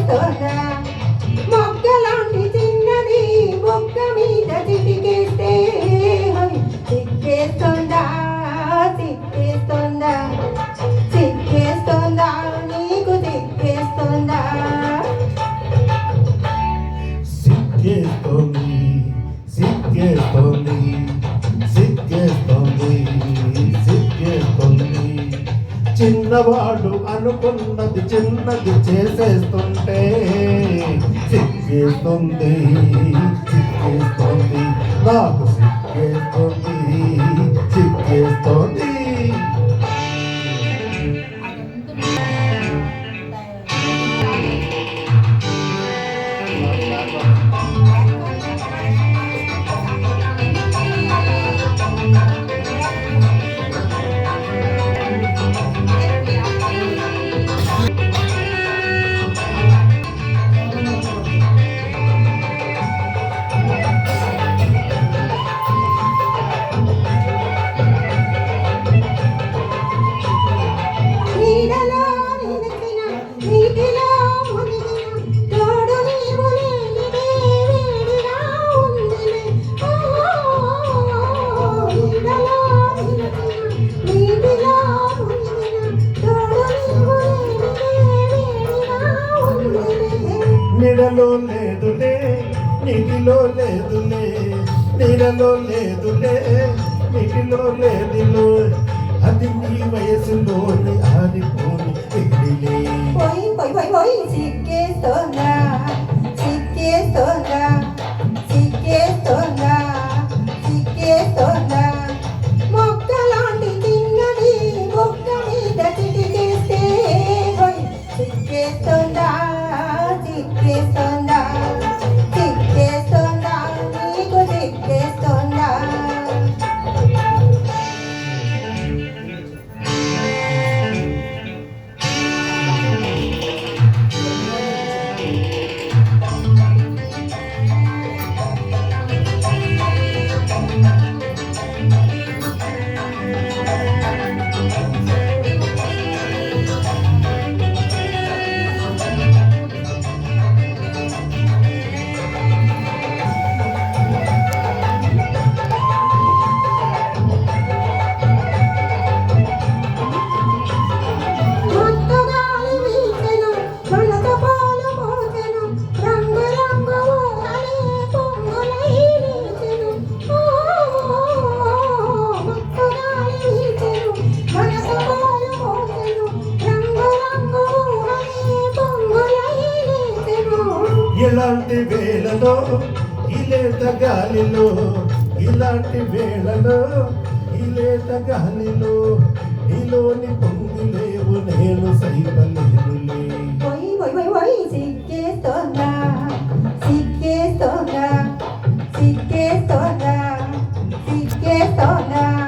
సిగ్గేస్తోందా మొక్కలాంటి చిన్నది బొక్క మీద చిటికేస్తే సిగ్గేస్తోందా సిగ్గేస్తోందా సిగ్గేస్తోందా నీకు సిగ్గేస్తోందా సిగ్గేస్తోంది సిగ్గేస్తోంది సిగ్గేస్తోంది సిగ్గేస్తోంది చిన్నవాడు అనుకున్నది చిన్నది చేసేస్తుంటే సిగ్గేస్తుంది సిగ్గేస్తుంది నాకు సిగ్గేస్తుంది సిగ్గేస్తుంది నీడలో లేదులే నీటిలో లేదులే నీడలో లేదులే నీటిలో లేదులో అది నీ వయసులోని ఆరిపోని ఎగిరిలే సిగ్గేస్తోందా సిగ్గేస్తోందా సిగ్గేస్తోందా సిగ్గేస్తోందా మొక్కలాంటి చిన్నది మొక్క మీద చిటికేస్తే సిగ్గేస్తోందా సిగ్గేస్తోందా సిగ్గేస్తోందా నీకు సిగ్గేస్తోందా ఇలాంటి వేళలో ఇలేత గాలిలో ఇలాంటి వేళలో ఇలేత గాలిలో నీలోని పొంగులేవు నేను సైపలేనులే సిగ్గేస్తోందా సిగ్గేస్తోందా సిగ్గేస్తోందా సిగ్గేస్తోందా